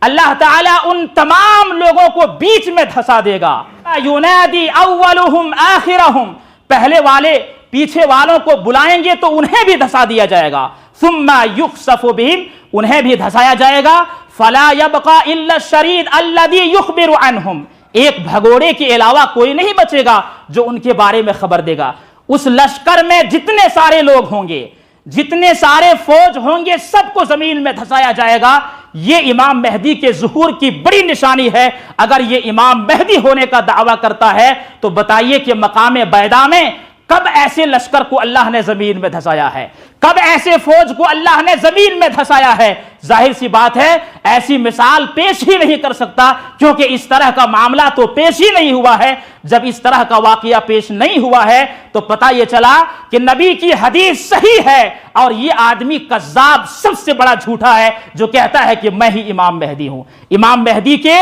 اللہ تعالیٰ ان تمام لوگوں کو بیچ میں دھسا دے گا، ینادی اولہم آخرہم، پہلے والے پیچھے والوں کو بلائیں گے تو انہیں بھی دھسا دیا جائے گا، ثم یخسف بہم، انہیں بھی دھسایا جائے گا، فلا یبقى الا الشرید الذی یخبر عنہم، ایک بھگوڑے کے علاوہ کوئی نہیں بچے گا جو ان کے بارے میں خبر دے گا۔ اس لشکر میں جتنے سارے لوگ ہوں گے، جتنے سارے فوج ہوں گے، سب کو زمین میں دھسایا جائے گا۔ یہ امام مہدی کے ظہور کی بڑی نشانی ہے۔ اگر یہ امام مہدی ہونے کا دعویٰ کرتا ہے تو بتائیے کہ مقام بیضا میں کب ایسے لشکر کو اللہ نے زمین میں دھسایا ہے؟ کب ایسے فوج کو اللہ نے زمین میں دھسایا ہے؟ ظاہر سی بات ہے ایسی مثال پیش ہی نہیں کر سکتا، کیونکہ اس طرح کا معاملہ تو پیش ہی نہیں ہوا ہے۔ جب اس طرح کا واقعہ پیش نہیں ہوا ہے تو پتہ یہ چلا کہ نبی کی حدیث صحیح ہے، اور یہ آدمی کذاب سب سے بڑا جھوٹا ہے جو کہتا ہے کہ میں ہی امام مہدی ہوں۔ امام مہدی کے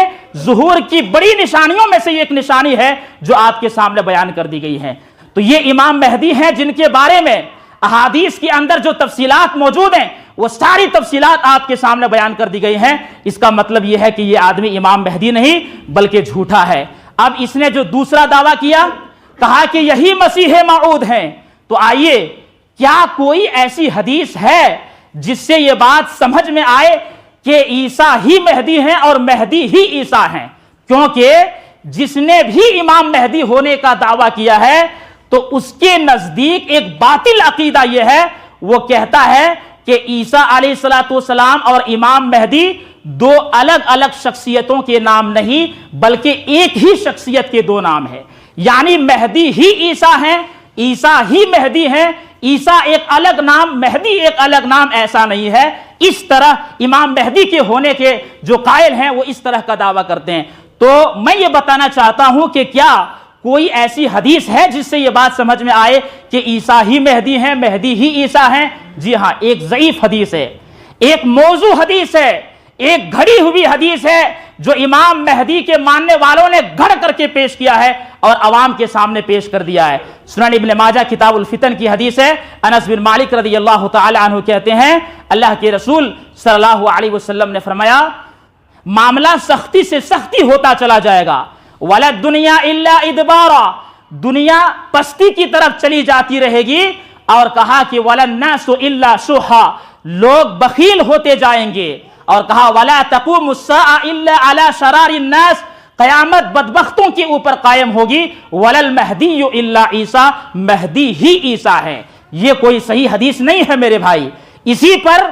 ظہور کی بڑی نشانیوں میں سے ایک نشانی ہے جو آپ کے سامنے بیان کر دی گئی ہے۔ تو یہ امام مہدی ہیں جن کے بارے میں احادیث کے اندر جو تفصیلات موجود ہیں وہ ساری تفصیلات آپ کے سامنے بیان کر دی گئی ہیں۔ اس کا مطلب یہ ہے کہ یہ آدمی امام مہدی نہیں بلکہ جھوٹا ہے۔ اب اس نے جو دوسرا دعویٰ کیا، کہا کہ یہی مسیح موعود ہیں، تو آئیے کیا کوئی ایسی حدیث ہے جس سے یہ بات سمجھ میں آئے کہ عیسیٰ ہی مہدی ہیں اور مہدی ہی عیسیٰ ہیں؟ کیونکہ جس نے بھی امام مہدی ہونے کا دعویٰ کیا ہے تو اس کے نزدیک ایک باطل عقیدہ یہ ہے، وہ کہتا ہے کہ عیسیٰ علیہ السلام اور امام مہدی دو الگ الگ شخصیتوں کے نام نہیں بلکہ ایک ہی شخصیت کے دو نام ہیں، یعنی مہدی ہی عیسیٰ ہیں، عیسیٰ ہی مہدی ہیں، عیسیٰ ایک الگ نام مہدی ایک الگ نام، ایسا نہیں ہے۔ اس طرح امام مہدی کے ہونے کے جو قائل ہیں وہ اس طرح کا دعویٰ کرتے ہیں۔ تو میں یہ بتانا چاہتا ہوں کہ کیا کوئی ایسی حدیث ہے جس سے یہ بات سمجھ میں آئے کہ عیسیٰ ہی مہدی ہیں مہدی ہی عیسیٰ ہیں؟ جی ہاں، ایک ضعیف حدیث ہے، ایک موضوع حدیث ہے، ایک گھڑی ہوئی حدیث ہے جو امام مہدی کے ماننے والوں نے گھڑ کر کے پیش کیا ہے اور عوام کے سامنے پیش کر دیا ہے۔ سنن ابن ماجہ کتاب الفتن کی حدیث ہے۔ انس بن مالک رضی اللہ تعالی عنہ کہتے ہیں اللہ کے رسول صلی اللہ علیہ وسلم نے فرمایا معاملہ سختی سے سختی ہوتا چلا جائے گا، وَلَا الدُّنْيَا إِلَّا إِدْبَارًا، دنیا پستی کی طرف چلی جاتی رہے گی، اور کہا کہ وَلَا النَّاسُ إِلَّا شُحًّا، لوگ بخیل ہوتے جائیں گے، اور کہا وَلَا تَقُومُ السَّاعَةُ إِلَّا عَلَى شَرَارِ النَّاسِ، قیامت بدبختوں کے اوپر قائم ہوگی، وَلَا الْمَهْدِيُّ إِلَّا عِيسَىٰ، مہدی ہی عیسیٰ ہے۔ یہ کوئی صحیح حدیث نہیں ہے میرے بھائی۔ اسی پر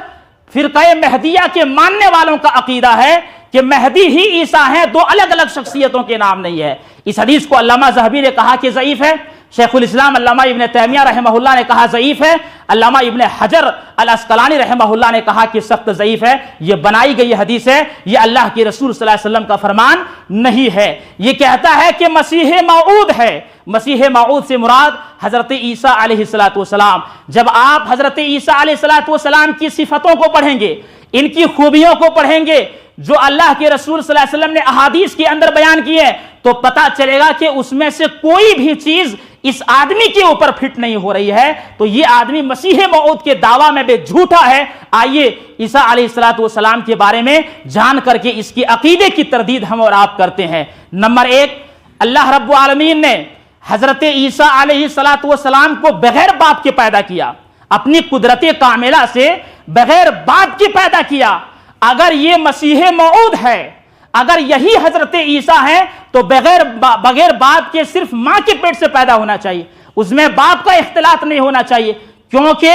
فرقہ مہدیہ کے ماننے والوں کا عقیدہ ہے کہ مہدی ہی عیسیٰ ہیں، دو الگ الگ شخصیتوں کے نام نہیں ہے۔ اس حدیث کو علامہ ذہبی نے کہا کہ ضعیف ہے، شیخ الاسلام علامہ ابن تیمیہ رحمہ اللہ نے کہا ضعیف ہے، علامہ ابن حجر العسقلانی رحمہ اللہ نے کہا کہ سخت ضعیف ہے، یہ بنائی گئی حدیث ہے، یہ اللہ کے رسول صلی اللہ علیہ وسلم کا فرمان نہیں ہے۔ یہ کہتا ہے کہ مسیح موعود ہے، مسیح موعود سے مراد حضرت عیسیٰ علیہ السلام۔ جب آپ حضرت عیسیٰ علیہ السلام کی صفتوں کو پڑھیں گے، ان کی خوبیوں کو پڑھیں گے جو اللہ کے رسول صلی اللہ علیہ وسلم نے احادیث کے اندر بیان کی ہے، تو پتہ چلے گا کہ اس میں سے کوئی بھی چیز اس آدمی کے اوپر فٹ نہیں ہو رہی ہے۔ تو یہ آدمی مسیح موعود کے دعویٰ میں بھی جھوٹا ہے۔ آئیے عیسیٰ علیہ السلام کے بارے میں جان کر کے اس کی عقیدے کی تردید ہم اور آپ کرتے ہیں۔ نمبر ایک، اللہ رب العالمین نے حضرت عیسیٰ علیہ السلام کو بغیر باپ کے پیدا کیا، اپنی قدرت کاملہ سے بغیر باپ کے پیدا کیا۔ اگر یہ مسیح موعود ہے، اگر یہی حضرت عیسیٰ ہیں تو بغیر باپ کے صرف ماں کے پیٹ سے پیدا ہونا چاہیے، اس میں باپ کا اختلاط نہیں ہونا چاہیے، کیونکہ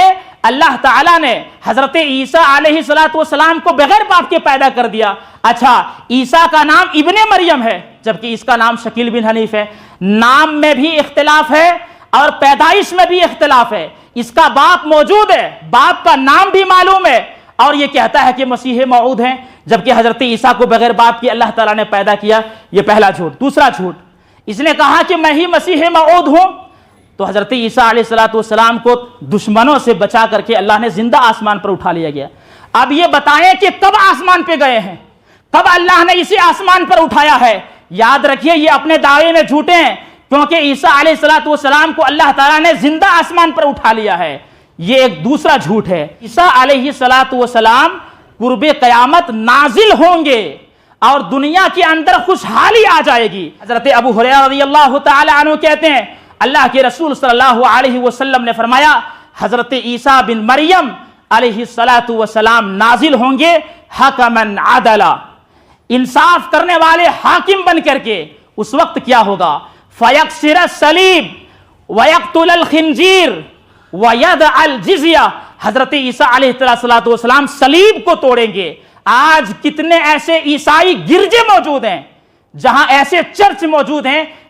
اللہ تعالیٰ نے حضرت عیسیٰ علیہ السلام کو بغیر باپ کے پیدا کر دیا۔ اچھا، عیسیٰ کا نام ابن مریم ہے جبکہ اس کا نام شکیل بن حنیف ہے، نام میں بھی اختلاف ہے اور پیدائش میں بھی اختلاف ہے۔ اس کا باپ موجود ہے، باپ کا نام بھی معلوم ہے، اور یہ کہتا ہے کہ مسیح موعود ہیں جبکہ حضرت عیسیٰ کو بغیر باپ کے اللہ تعالیٰ نے پیدا کیا۔ یہ پہلا جھوٹ۔ دوسرا جھوٹ، اس نے کہا کہ میں ہی مسیح موعود ہوں، تو حضرت عیسیٰ علیہ السلام کو دشمنوں سے بچا کر کے اللہ نے زندہ آسمان پر اٹھا لیا گیا۔ اب یہ بتائیں کہ کب آسمان پہ گئے ہیں، کب اللہ نے اسے آسمان پر اٹھایا ہے؟ یاد رکھیے یہ اپنے دعوے میں جھوٹے ہیں، کیونکہ عیسیٰ علیہ السلام کو اللہ تعالیٰ نے زندہ آسمان پر اٹھا لیا ہے۔ یہ ایک دوسرا جھوٹ ہے۔ عیسیٰ علیہ السلام قرب قیامت نازل ہوں گے اور دنیا کے اندر خوشحالی آ جائے گی۔ حضرت ابو ہریرہ رضی اللہ تعالی عنہ کہتے ہیں اللہ کے رسول صلی اللہ علیہ وسلم نے فرمایا حضرت عیسیٰ بن مریم علیہ السلام نازل ہوں گے حکمن عدلا، انصاف کرنے والے حاکم بن کر کے۔ اس وقت کیا ہوگا؟ فیکسر الصلیب ویقتل الخنزیر وَيَدْعَ الْجِزْيَةَ، حضرت عیسیٰ علیہ السلام صلیب کو توڑیں گے۔ آج کتنے ایسے عیسائی گرجے موجود ہیں، جہاں ایسے چرچ موجود ہیں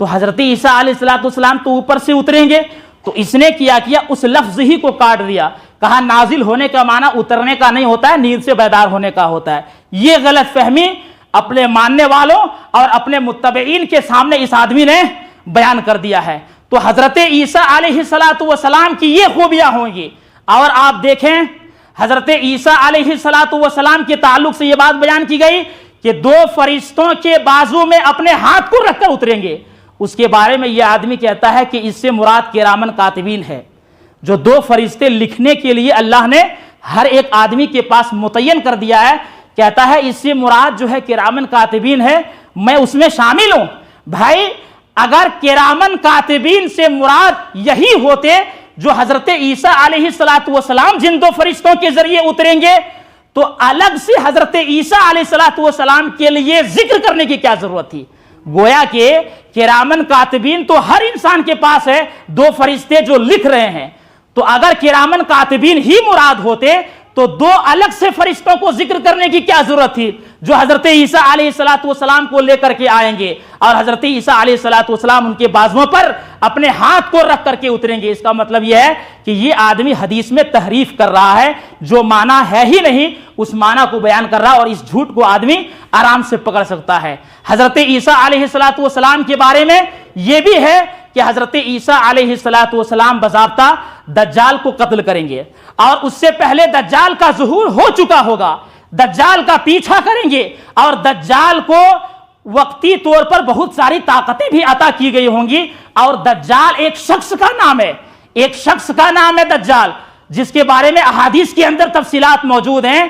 تو حضرت عیسیٰ علیہ السلام تو اوپر سے اتریں گے. تو اس نے کیا اس لفظ ہی کو کاٹ دیا, کہا نازل ہونے کا معنی اترنے کا نہیں ہوتا ہے, نیند سے بیدار ہونے کا ہوتا ہے. یہ غلط فہمی اپنے ماننے والوں اور اپنے متبعین کے سامنے اس آدمی نے بیان کر دیا ہے. تو حضرت عیسیٰ علیہ السلام کی یہ خوبیاں ہوں گی. اور آپ دیکھیں حضرت عیسیٰ علیہ السلام کے تعلق سے یہ بات بیان کی گئی کہ 2 فرشتوں کے بازو میں اپنے ہاتھ کو رکھ کر اتریں گے. اس کے بارے میں یہ آدمی کہتا ہے کہ اس سے مراد کرامن کاتبین ہے, جو 2 فرشتے لکھنے کے لیے اللہ نے ہر ایک آدمی کے پاس متعین کر دیا ہے. کہتا ہے اس سے مراد جو ہے کرامن کاتبین ہے, میں اس میں شامل ہوں. بھائی اگر کرامن کاتبین سے مراد یہی ہوتے جو حضرت عیسیٰ علیہ السلام جن 2 فرشتوں کے ذریعے اتریں گے, تو الگ سے حضرت عیسیٰ علیہ السلام کے لیے ذکر کرنے کی کیا ضرورت تھی. گویا کہ کرامن کاتبین تو ہر انسان کے پاس ہے, 2 فرشتے جو لکھ رہے ہیں. تو اگر کرامن کاتبین ہی مراد ہوتے تو 2 الگ سے فرشتوں کو ذکر کرنے کی کیا ضرورت تھی جو حضرت عیسیٰ علیہ السلام کو لے کر کے آئیں گے, اور حضرت عیسیٰ علیہ السلام ان کے بازوؤں پر اپنے ہاتھ کو رکھ کر کے اتریں گے. اس کا مطلب یہ ہے کہ یہ آدمی حدیث میں تحریف کر رہا ہے, جو معنی ہے ہی نہیں اس معنی کو بیان کر رہا ہے, اور اس جھوٹ کو آدمی آرام سے پکڑ سکتا ہے. حضرت عیسیٰ علیہ السلام کے بارے میں یہ بھی ہے کہ حضرت عیسیٰ علیہ السلام باضابطہ دجال کو قتل کریں گے, اور اس سے پہلے دجال کا ظہور ہو چکا ہوگا. دجال کا پیچھا کریں گے, اور دجال کو وقتی طور پر بہت ساری طاقتیں بھی عطا کی گئی ہوں گی. اور دجال ایک شخص کا نام ہے, ایک شخص کا نام ہے دجال, جس کے بارے میں احادیث کے اندر تفصیلات موجود ہیں.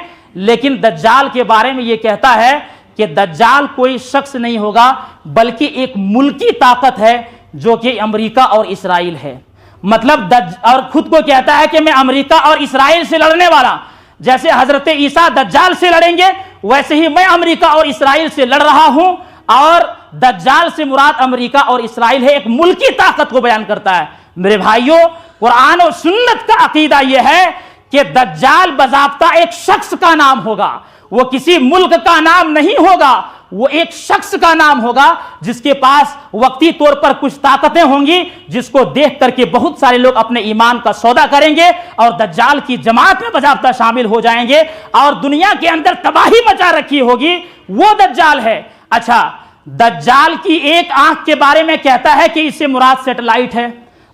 لیکن دجال کے بارے میں یہ کہتا ہے کہ دجال کوئی شخص نہیں ہوگا بلکہ ایک ملکی طاقت ہے جو کہ امریکہ اور اسرائیل ہے. مطلب اور خود کو کہتا ہے کہ میں امریکہ اور اسرائیل سے لڑنے والا. جیسے حضرت عیسیٰ دجال سے لڑیں گے ویسے ہی میں امریکہ اور اسرائیل سے لڑ رہا ہوں, اور دجال سے مراد امریکہ اور اسرائیل ہے, ایک ملکی طاقت کو بیان کرتا ہے. میرے بھائیوں, قرآن اور سنت کا عقیدہ یہ ہے کہ دجال باضابطہ ایک شخص کا نام ہوگا, وہ کسی ملک کا نام نہیں ہوگا, وہ ایک شخص کا نام ہوگا جس کے پاس وقتی طور پر کچھ طاقتیں ہوں گی, جس کو دیکھ کر کے بہت سارے لوگ اپنے ایمان کا سودا کریں گے اور دجال کی جماعت میں باضابطہ شامل ہو جائیں گے, اور دنیا کے اندر تباہی مچا رکھی ہوگی. وہ دجال ہے. اچھا, دجال کی ایک آنکھ کے بارے میں کہتا ہے کہ اس سے مراد سیٹلائٹ ہے,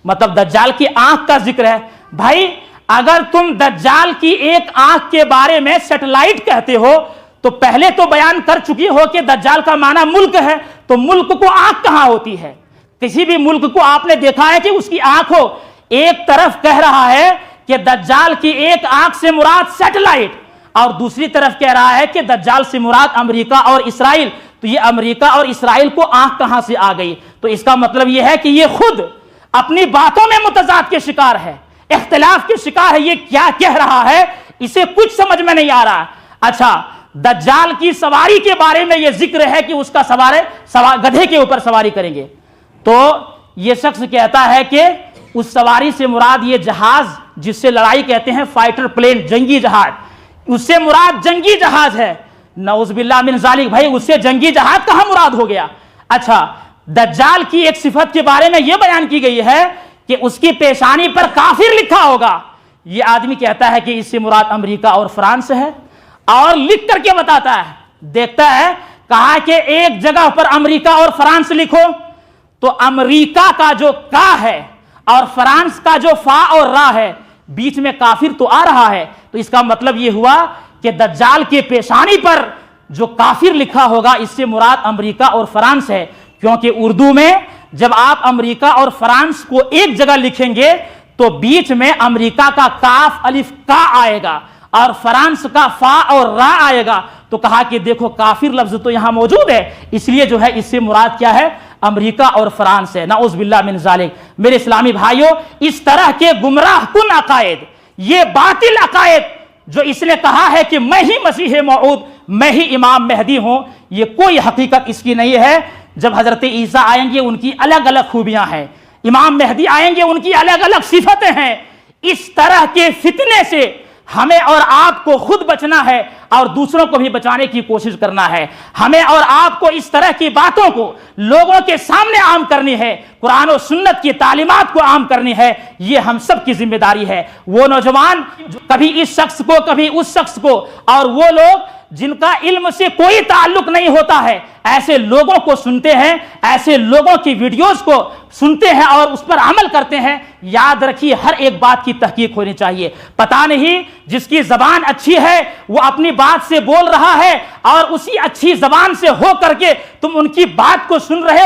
مطلب دجال کی آنکھ کا ذکر ہے. بھائی اگر تم دجال کی ایک آنکھ کے بارے میں سیٹلائٹ کہتے ہو تو پہلے تو بیان کر چکی ہو کہ دجال کا معنی ملک ہے, تو ملک کو آنکھ کہاں ہوتی ہے؟ کسی بھی ملک کو آپ نے دیکھا ہے کہ اس کی آنکھ ہو؟ ایک طرف کہہ رہا ہے کہ دجال کی ایک آنکھ سے مراد سیٹلائٹ, اور دوسری طرف کہہ رہا ہے کہ دجال سے مراد امریکہ اور اسرائیل. تو یہ امریکہ اور اسرائیل کو آنکھ کہاں سے آ گئی؟ تو اس کا مطلب یہ ہے کہ یہ خود اپنی باتوں میں متضاد کے شکار ہے, اختلاف کے شکار ہے. یہ کیا کہہ رہا ہے اسے کچھ سمجھ میں نہیں آ رہا. اچھا, دجال کی سواری کے بارے میں یہ ذکر ہے کہ اس کا گدھے کے اوپر سواری کریں گے. تو یہ شخص کہتا ہے کہ اس سواری سے مراد یہ جہاز جس سے لڑائی کہتے ہیں, فائٹر پلین, جنگی جہاز, اس سے مراد جنگی جہاز ہے. نعوذ باللہ من ذالک. بھائی اس سے جنگی جہاز کہاں مراد ہو گیا؟ اچھا, دجال کی ایک صفت کے بارے میں یہ بیان کی گئی ہے کہ اس کی پیشانی پر کافر لکھا ہوگا. یہ آدمی کہتا ہے کہ اس سے مراد امریکہ اور فرانس ہے, اور لکھ کر کے بتاتا ہے, دیکھتا ہے, کہا کہ ایک جگہ پر امریکہ اور فرانس لکھو, تو امریکہ کا جو کا ہے اور فرانس کا جو فا اور را ہے, بیچ میں کافر تو آ رہا ہے. تو اس کا مطلب یہ ہوا کہ دجال کے پیشانی پر جو کافر لکھا ہوگا اس سے مراد امریکہ اور فرانس ہے, کیونکہ اردو میں جب آپ امریکہ اور فرانس کو ایک جگہ لکھیں گے تو بیچ میں امریکہ کا کاف الف کا آئے گا اور فرانس کا فا اور را آئے گا. تو کہا کہ دیکھو کافر لفظ تو یہاں موجود ہے, اس لیے جو ہے اس سے مراد کیا ہے؟ امریکہ اور فرانس ہے. نعوذ باللہ من ذالک. میرے اسلامی بھائیوں, اس طرح کے گمراہ کن عقائد, یہ باطل عقائد جو اس نے کہا ہے کہ میں ہی مسیح موعود, میں ہی امام مہدی ہوں, یہ کوئی حقیقت اس کی نہیں ہے. جب حضرت عیسیٰ آئیں گے ان کی الگ الگ خوبیاں ہیں, امام مہدی آئیں گے ان کی الگ الگ صفتیں ہیں. اس طرح کے فتنے سے ہمیں اور آپ کو خود بچنا ہے اور دوسروں کو بھی بچانے کی کوشش کرنا ہے. ہمیں اور آپ کو اس طرح کی باتوں کو لوگوں کے سامنے عام کرنی ہے, قرآن و سنت کی تعلیمات کو عام کرنی ہے. یہ ہم سب کی ذمہ داری ہے. وہ نوجوان کبھی اس شخص کو کبھی اس شخص کو, اور وہ لوگ جن کا علم سے کوئی تعلق نہیں ہوتا ہے, ایسے لوگوں کو سنتے ہیں, ایسے لوگوں کی ویڈیوز کو سنتے ہیں اور اس پر عمل کرتے ہیں. یاد رکھیے ہر ایک بات کی تحقیق ہونی چاہیے. پتہ نہیں جس کی زبان اچھی ہے وہ اپنی بات سے بول رہا ہے اور اسی اچھی زبان سے ہو کر کے تم ان کی بات کو سن رہے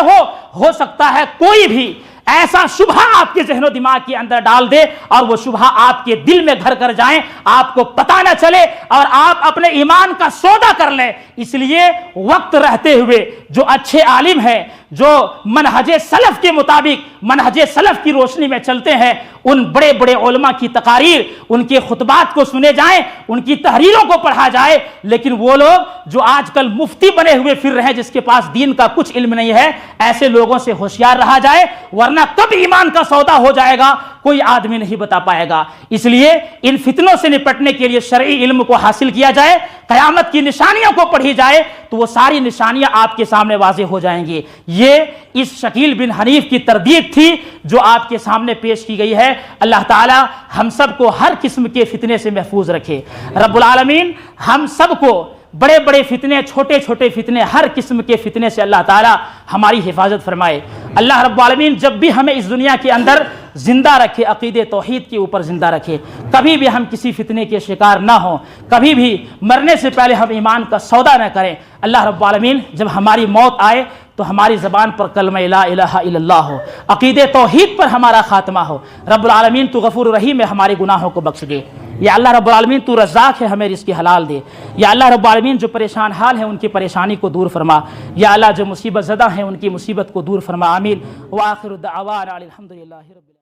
ہو سکتا ہے کوئی بھی ایسا شبہ آپ کے ذہن و دماغ کے اندر ڈال دے اور وہ شبہ آپ کے دل میں گھر کر جائیں, آپ کو پتہ نہ چلے اور آپ اپنے ایمان کا سودا کر لیں. اس لیے وقت رہتے ہوئے جو اچھے عالم ہیں, جو منہج سلف کے مطابق منہج سلف کی روشنی میں چلتے ہیں, ان بڑے بڑے علماء کی تقاریر, ان کے خطبات کو سنے جائیں, ان کی تحریروں کو پڑھا جائے. لیکن وہ لوگ جو آج کل مفتی بنے ہوئے پھر رہے ہیں, جس کے پاس دین کا کچھ علم نہیں ہے, ایسے لوگوں سے ہوشیار رہا جائے, ورنہ کب ایمان کا سودا ہو جائے گا کوئی آدمی نہیں بتا پائے گا. اس لیے ان فتنوں سے نپٹنے کے لیے شرعی علم کو حاصل کیا جائے, قیامت کی نشانیوں کو پڑھی جائے تو وہ ساری نشانیاں آپ کے سامنے واضح ہو جائیں گی. یہ اس شکیل بن حنیف کی تردید تھی جو آپ کے سامنے پیش کی گئی ہے. اللہ تعالی ہم سب کو ہر قسم کے فتنے سے محفوظ رکھے. رب العالمین ہم سب کو بڑے بڑے فتنے, چھوٹے چھوٹے فتنے, ہر قسم کے فتنے سے اللہ تعالی ہماری حفاظت فرمائے. اللہ رب العالمین جب بھی ہمیں اس دنیا کے اندر زندہ رکھے, عقیدے توحید کے اوپر زندہ رکھے, کبھی بھی ہم کسی فتنے کے شکار نہ ہوں, کبھی بھی مرنے سے پہلے ہم ایمان کا سودا نہ کریں. اللہ رب العالمین جب ہماری موت آئے تو ہماری زبان پر کلمہ لا الہ الا اللہ ہو, عقیدے توحید پر ہمارا خاتمہ ہو. رب العالمین تو غفور رحیم ہے, ہمارے گناہوں کو بخش دے. یا اللہ رب العالمین تو رزاق ہے, ہمیں رزق حلال دے. یا اللہ رب العالمین جو پریشان حال ہیں ان کی پریشانی کو دور فرما. یا اللہ جو مصیبت زدہ ہیں ان کی مصیبت کو دور فرما. آمین. وآخر دعوانا الحمدللہ رب العالمین.